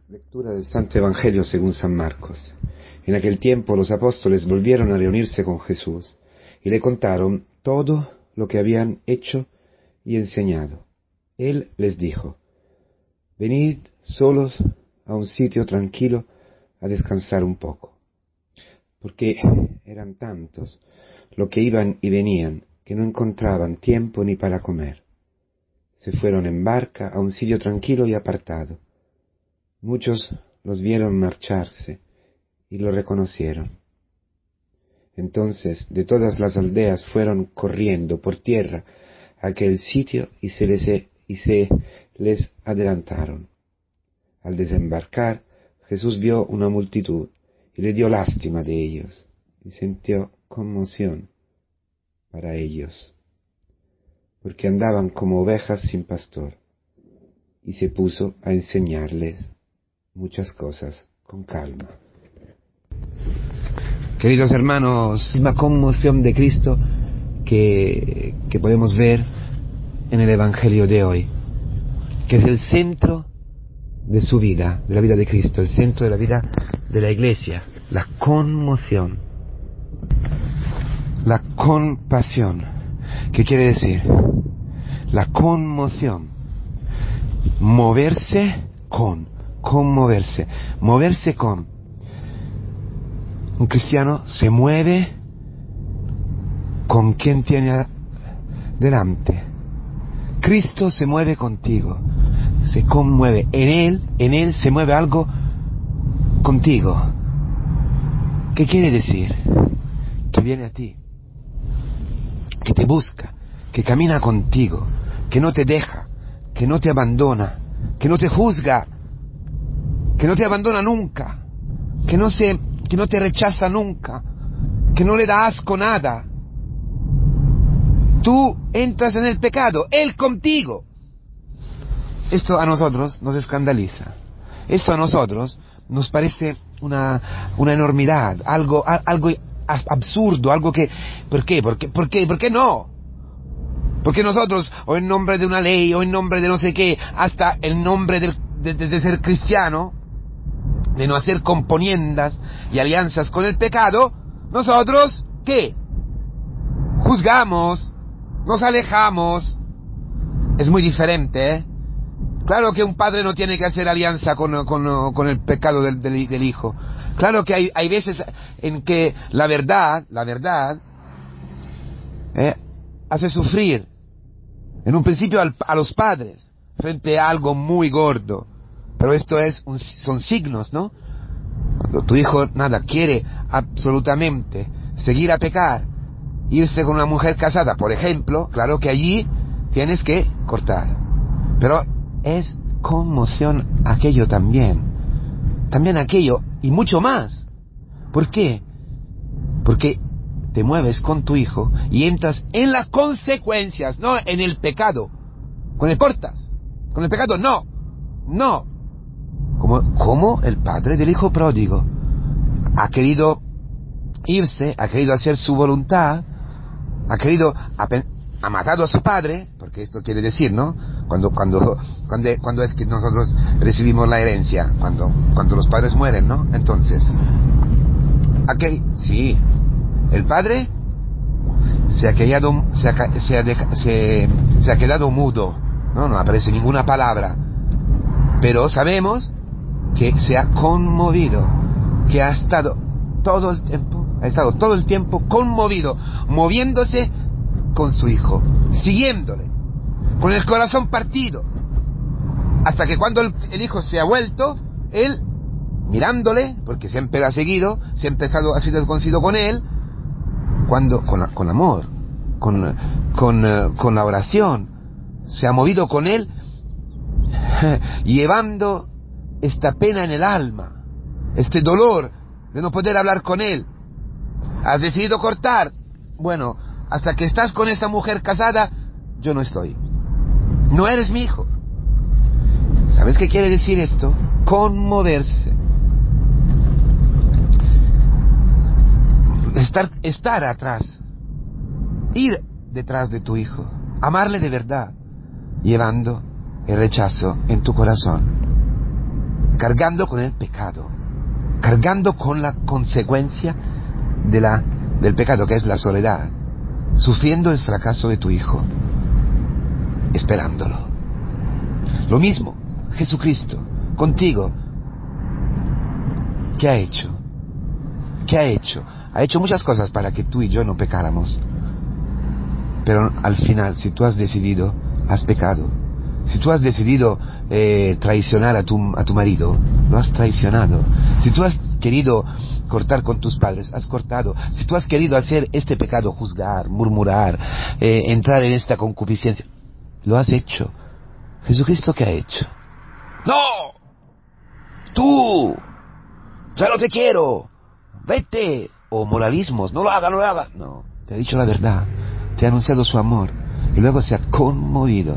Lectura del Santo Evangelio según San Marcos. En aquel tiempo los apóstoles volvieron a reunirse con Jesús y le contaron todo lo que habían hecho y enseñado. Él les dijo: venid solos a un sitio tranquilo a descansar un poco, porque eran tantos los que iban y venían que no encontraban tiempo ni para comer. Se fueron en barca a un sitio tranquilo y apartado. Muchos los vieron marcharse y lo reconocieron. Entonces de todas las aldeas fueron corriendo por tierra a aquel sitio y se les adelantaron. Al desembarcar, Jesús vio una multitud y le dio lástima de ellos y sintió conmoción para ellos, porque andaban como ovejas sin pastor, y se puso a enseñarles muchas cosas con calma. Queridos hermanos, la conmoción de Cristo que podemos ver en el Evangelio de hoy, que es el centro de su vida, de la vida de Cristo, el centro de la vida de la Iglesia, la conmoción, la compasión. ¿Qué quiere decir? La conmoción, moverse con, conmoverse, moverse con. Un cristiano se mueve con quien tiene delante. Cristo se mueve contigo, se conmueve. En Él se mueve algo contigo. ¿Qué quiere decir? Que viene a ti, que te busca, que camina contigo, que no te deja, que no te abandona, que no te juzga, que no te abandona nunca, que no te rechaza nunca, que no le da asco nada. Tú entras en el pecado, Él contigo. Esto a nosotros nos escandaliza. Esto a nosotros nos parece una enormidad, algo absurdo, algo que... ¿Por qué? ¿Por qué no? Porque nosotros, o en nombre de una ley, o en nombre de no sé qué, hasta el nombre de ser cristiano, de no hacer componiendas y alianzas con el pecado, nosotros, ¿qué? Juzgamos, nos alejamos. Es muy diferente, ¿eh? Claro que un padre no tiene que hacer alianza con el pecado del hijo. Claro que hay veces en que la verdad hace sufrir, en un principio a los padres, frente a algo muy gordo. Pero esto son signos, ¿no? Cuando tu hijo quiere absolutamente seguir a pecar, irse con una mujer casada, por ejemplo, claro que allí tienes que cortar. Pero es conmoción aquello también aquello y mucho más. ¿Por qué? Porque te mueves con tu hijo y entras en las consecuencias, no en el pecado. Con el cortas, con el pecado no. Como el padre del hijo pródigo ha querido irse, ha querido hacer su voluntad, ha matado a su padre, porque esto quiere decir, ¿no? Cuando es que nosotros recibimos la herencia, cuando los padres mueren, ¿no? Entonces, el padre se ha quedado mudo, no aparece ninguna palabra, pero sabemos que se ha conmovido, que ha estado todo el tiempo conmovido, moviéndose con su hijo, siguiéndole, con el corazón partido, hasta que cuando el hijo se ha vuelto, él, mirándole, porque siempre lo ha seguido, siempre ha sido conocido con él, con amor, con la oración, se ha movido con él, llevando esta pena en el alma, este dolor de no poder hablar con él. Has decidido cortar. Bueno, hasta que estás con esta mujer casada, yo no estoy. No eres mi hijo. ¿Sabes qué quiere decir esto? Conmoverse. Estar atrás. Ir detrás de tu hijo. Amarle de verdad. Llevando el rechazo en tu corazón. cargando con el pecado, cargando con la consecuencia del pecado, que es la soledad, sufriendo el fracaso de tu hijo, esperándolo. Lo mismo, Jesucristo, contigo. ¿Qué ha hecho? ¿Qué ha hecho? Ha hecho muchas cosas para que tú y yo no pecáramos. Pero al final, si tú has decidido, has pecado. Si tú has decidido traicionar a tu marido, lo has traicionado. Si tú has querido cortar con tus padres, has cortado. Si tú has querido hacer este pecado, juzgar, murmurar, entrar en esta concupiscencia, lo has hecho. ¿Jesucristo qué ha hecho? ¡No! ¡Tú! ¡Ya no te quiero! ¡Vete! O moralismos, no lo haga, no lo haga. No, te ha dicho la verdad, te ha anunciado su amor y luego se ha conmovido,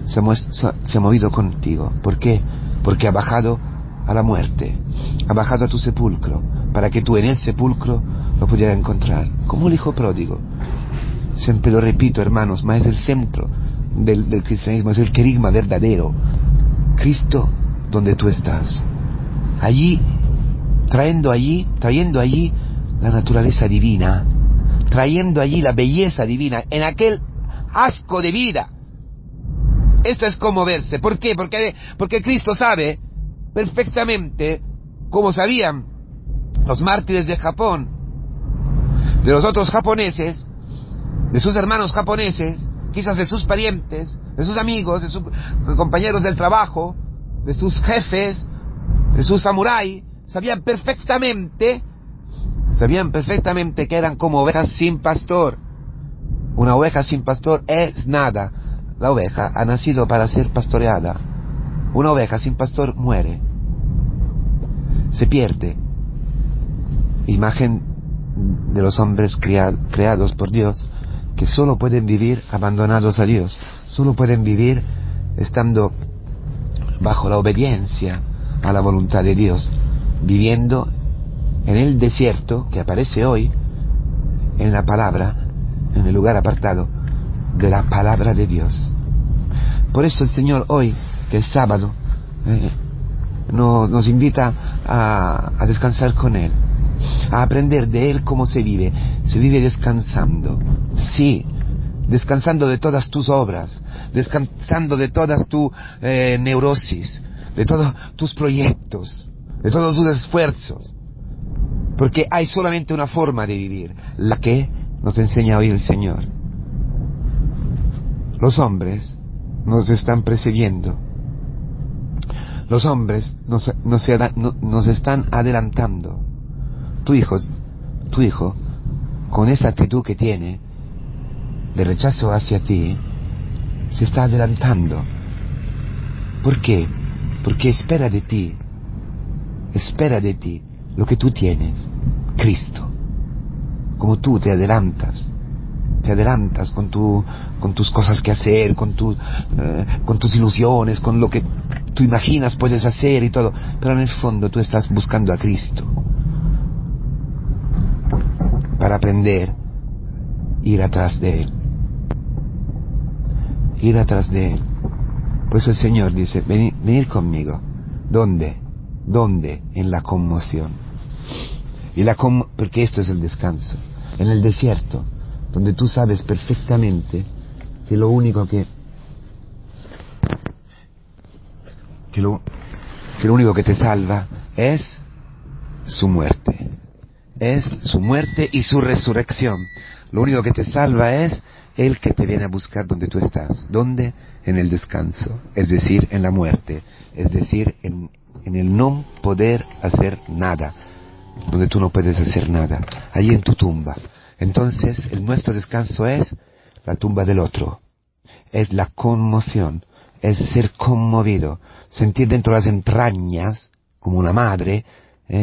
se ha movido contigo. ¿Por qué? Porque ha bajado a la muerte, ha bajado a tu sepulcro, para que tú en el sepulcro lo pudieras encontrar, como el hijo pródigo. Siempre lo repito, hermanos, mas es el centro del cristianismo, es el querigma verdadero. Cristo donde tú estás, allí, trayendo allí la naturaleza divina, trayendo allí la belleza divina, en aquel asco de vida. Esto es conmoverse. ¿Por qué? Porque Cristo sabe perfectamente, como sabían los mártires de Japón, de los otros japoneses, de sus hermanos japoneses, quizás de sus parientes, de sus amigos, de sus compañeros del trabajo, de sus jefes, de sus samuráis. Sabían perfectamente que eran como ovejas sin pastor. Una oveja sin pastor es nada. La oveja ha nacido para ser pastoreada. Una oveja sin pastor muere, se pierde. Imagen de los hombres creados por Dios, que solo pueden vivir abandonados a Dios, solo pueden vivir estando bajo la obediencia a la voluntad de Dios, viviendo en el desierto que aparece hoy, en la palabra, en el lugar apartado de la palabra de Dios. Por eso el Señor hoy, que es sábado, nos invita a descansar con Él, a aprender de Él cómo se vive descansando. Sí, descansando de todas tus obras, descansando de todas tus neurosis, de todos tus proyectos, de todos tus esfuerzos, porque hay solamente una forma de vivir, la que nos enseña hoy el Señor. Los hombres nos están precediendo, los hombres nos están adelantando. Tu hijo, con esa actitud que tiene de rechazo hacia ti, se está adelantando. ¿Por qué? Porque espera de ti lo que tú tienes, Cristo. Como tú te adelantas con tus cosas que hacer, con tus ilusiones, con lo que tú imaginas puedes hacer y todo, pero en el fondo tú estás buscando a Cristo para aprender, ir atrás de Él. Por eso el Señor dice, venid conmigo. ¿Dónde? En la conmoción. Porque esto es el descanso. En el desierto, donde tú sabes perfectamente que lo único que te salva es su muerte. Es su muerte y su resurrección. Lo único que te salva es el que te viene a buscar donde tú estás. ¿Dónde? En el descanso, es decir, en la muerte, es decir, en el no poder hacer nada, donde tú no puedes hacer nada, allí en tu tumba. Entonces, nuestro descanso es la tumba del otro, es la conmoción, es ser conmovido, sentir dentro las entrañas, como una madre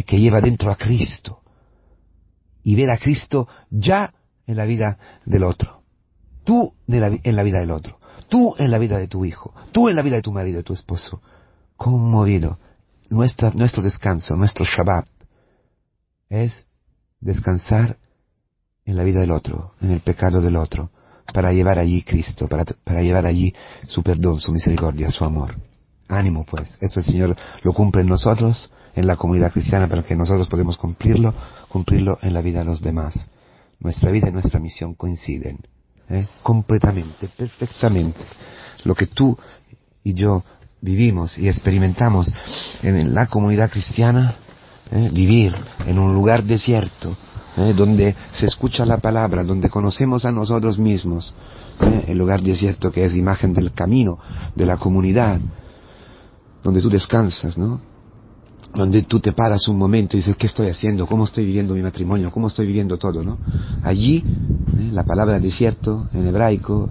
que lleva dentro a Cristo, y ver a Cristo ya en la vida del otro. Tú en la vida del otro, tú en la vida de tu hijo, tú en la vida de tu marido, de tu esposo, conmovido. Nuestro descanso, nuestro Shabbat, es descansar en la vida del otro, en el pecado del otro, para llevar allí Cristo, para llevar allí su perdón, su misericordia, su amor. Ánimo pues, eso el Señor lo cumple en nosotros, en la comunidad cristiana, pero que nosotros podemos cumplirlo en la vida de los demás. Nuestra vida y nuestra misión coinciden, completamente, perfectamente. Lo que tú y yo vivimos y experimentamos en la comunidad cristiana, vivir en un lugar desierto, donde se escucha la palabra, donde conocemos a nosotros mismos, el lugar desierto que es imagen del camino, de la comunidad, donde tú descansas, ¿no? Donde tú te paras un momento y dices, ¿qué estoy haciendo? ¿Cómo estoy viviendo mi matrimonio? ¿Cómo estoy viviendo todo, no? Allí, la palabra desierto, en hebraico,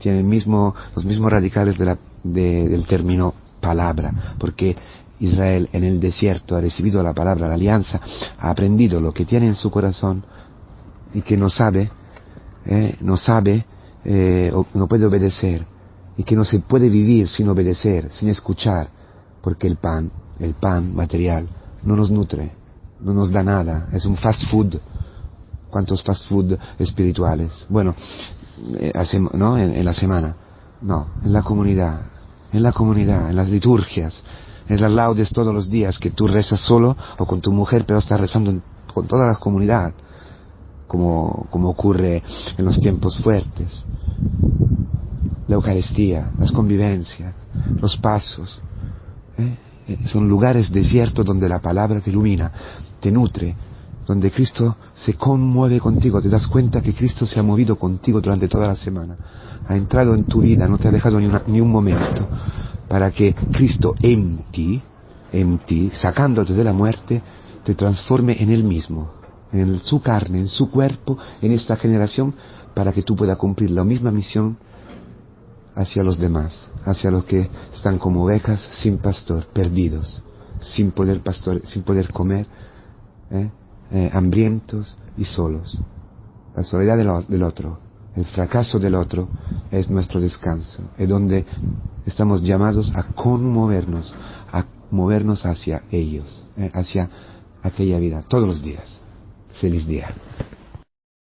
tiene los mismos radicales del término palabra, porque Israel en el desierto ha recibido la palabra, la alianza, ha aprendido lo que tiene en su corazón y que no sabe, o no puede obedecer, y que no se puede vivir sin obedecer, sin escuchar, porque el pan material no nos nutre, no nos da nada, es un fast food. ¿Cuántos fast food espirituales? Bueno, ¿no? En la semana, no, en la comunidad, en las liturgias, en las laudes todos los días que tú rezas solo o con tu mujer, pero estás rezando con toda la comunidad, como ocurre en los tiempos fuertes. La Eucaristía, las convivencias, los pasos, son lugares desiertos donde la palabra te ilumina, te nutre, donde Cristo se conmueve contigo, te das cuenta que Cristo se ha movido contigo durante toda la semana, ha entrado en tu vida, no te ha dejado ni un momento, para que Cristo en ti, sacándote de la muerte, te transforme en Él mismo, en su carne, en su cuerpo, en esta generación, para que tú puedas cumplir la misma misión hacia los demás, hacia los que están como ovejas sin pastor, perdidos, sin poder comer, hambrientos y solos. La soledad del otro, el fracaso del otro es nuestro descanso, es donde estamos llamados a conmovernos, a movernos hacia ellos, hacia aquella vida, todos los días. Feliz día.